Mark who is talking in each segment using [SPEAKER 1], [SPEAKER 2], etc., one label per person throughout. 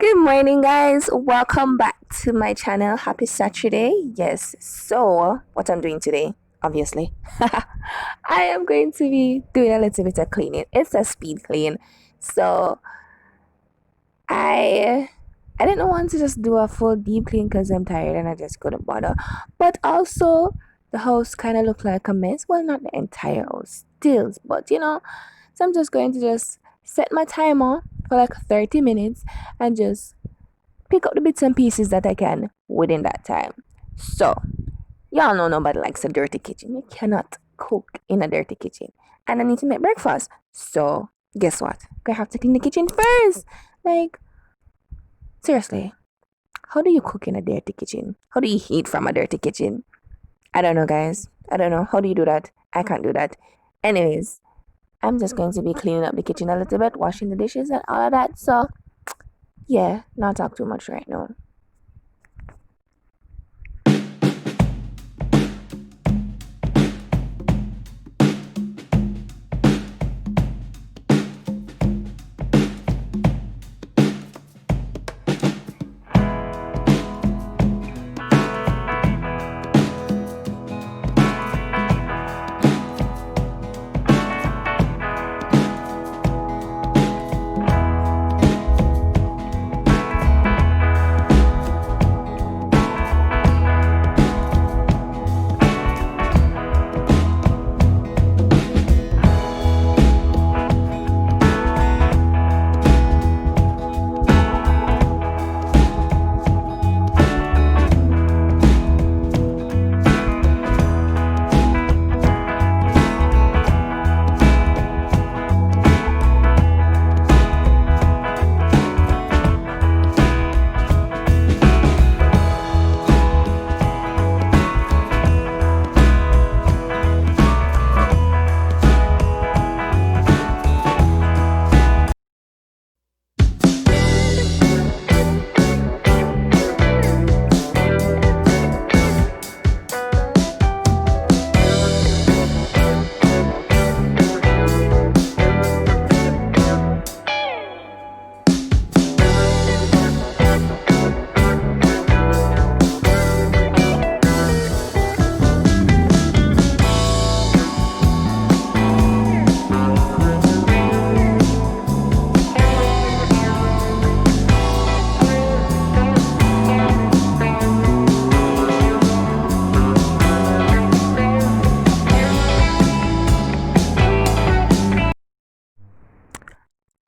[SPEAKER 1] Good morning, guys. Welcome back to my channel. Happy Saturday. Yes, so what I'm doing today, obviously, I am going to be doing a little bit of cleaning. It's a speed clean. So I I didn't want to just do a full deep clean because I'm tired and I just couldn't bother. But also the house kind of looked like a mess. Well, not the entire house, still, but so I'm just going to just set my timer for like 30 minutes and just pick up the bits and pieces that I can within that time. So, y'all know nobody likes a dirty kitchen. You cannot cook in a dirty kitchen. And I need to make breakfast. So, guess what? I have to clean the kitchen first. Like, seriously, how do you cook in a dirty kitchen? How do you eat from a dirty kitchen? I don't know, guys. I don't know. How do you do that? I can't do that. Anyways, I'm just going to be cleaning up the kitchen a little bit, washing the dishes and all of that. So, yeah, not talk too much right now.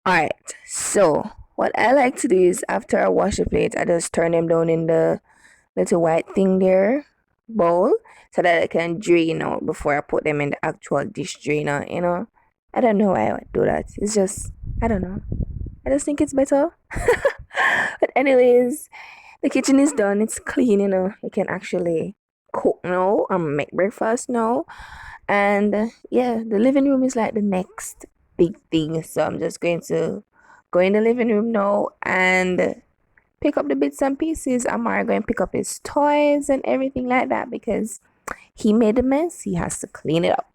[SPEAKER 1] Alright, so what I like to do is after I wash the plates, I just turn them down in the little white thing there, bowl, so that I can drain out before I put them in the actual dish drainer. I don't know why I would do that. It's just, I don't know. I just think it's better. But anyways, the kitchen is done. It's clean. You can actually cook now or make breakfast now. And yeah, the living room is like the next big thing. So I'm just going to go in the living room now and pick up the bits and pieces. Amar going to pick up his toys and everything like that because he made a mess. He has to clean it up.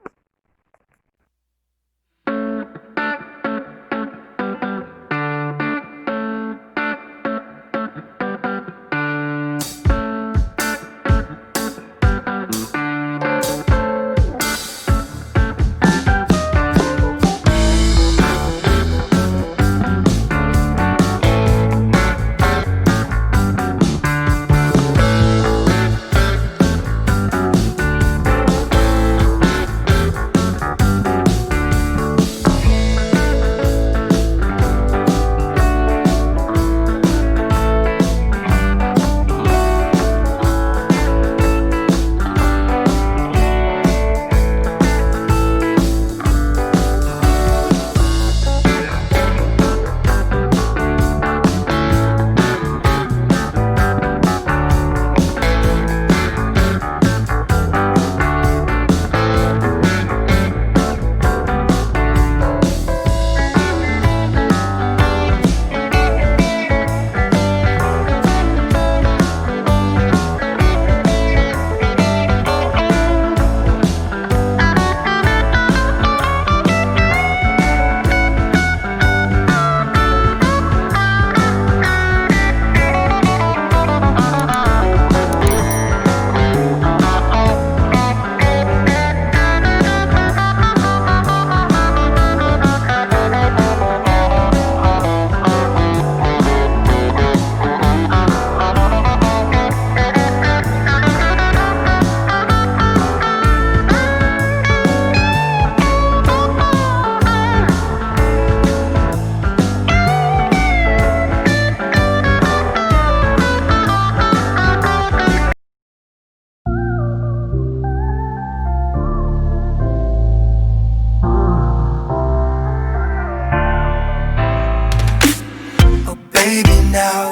[SPEAKER 2] Baby, now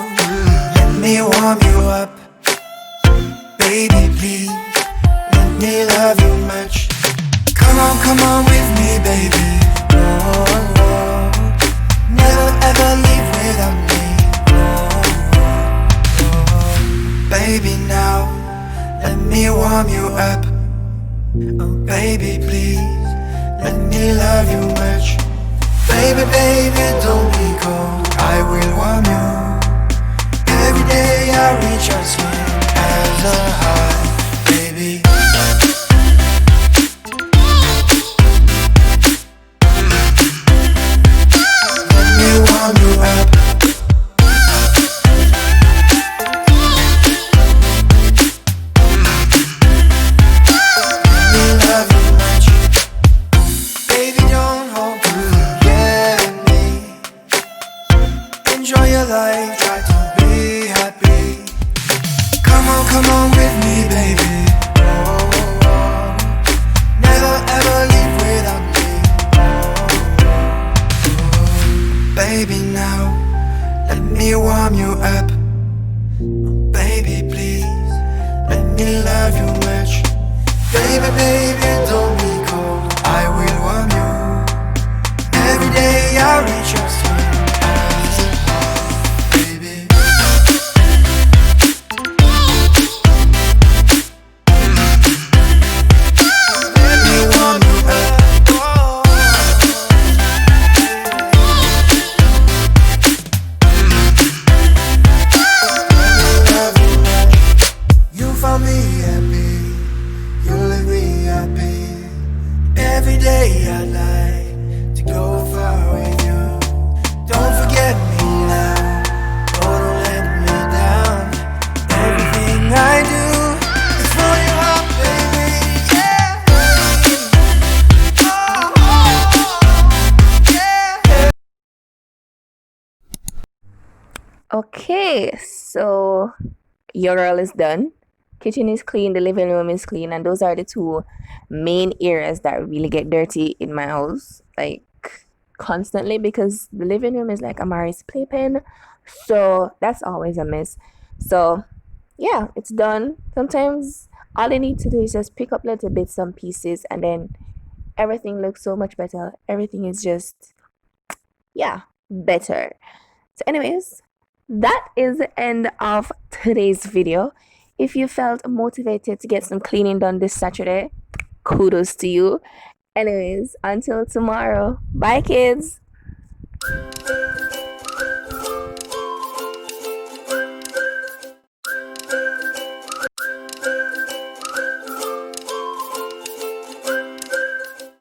[SPEAKER 2] let me warm you up. Baby, please let me love you much. Come on with me, baby. Oh, oh. Never ever leave without me. Oh, oh. Baby, now let me warm you up. Oh, baby, please let me love you much. Baby, baby, don't be cold. I will warm you. Every day I reach your skin as a high, baby. Let me warm you up. Let me love you much. Baby, don't hold forget me. Enjoy your life, try to be happy. Come on with me, baby. Oh, oh, oh. Never ever leave without me. Oh, oh. Baby, now let me warm you up. Oh, baby, please let me love you much. Baby, baby, don't be cold. I will warm you. Every day I reach your skin as a high, baby. Let me warm you up. Love you much. You found me happy. You leave me happy. Every day I like to go far with you. Don't forget me now. Oh, don't let me down. Everything I do is for your heart, baby. Yeah. Oh, oh, yeah.
[SPEAKER 1] Okay, so your girl is done. Kitchen is clean, the living room is clean, and those are the two main areas that really get dirty in my house, like constantly, because the living room is like Amari's playpen, so that's always a mess. So yeah, it's done. Sometimes all I need to do is just pick up little bits and pieces, and then everything looks so much better. Everything is just, yeah, better. So anyways, that is the end of today's video. If you felt motivated to get some cleaning done this Saturday, kudos to you. Anyways, until tomorrow. Bye, kids.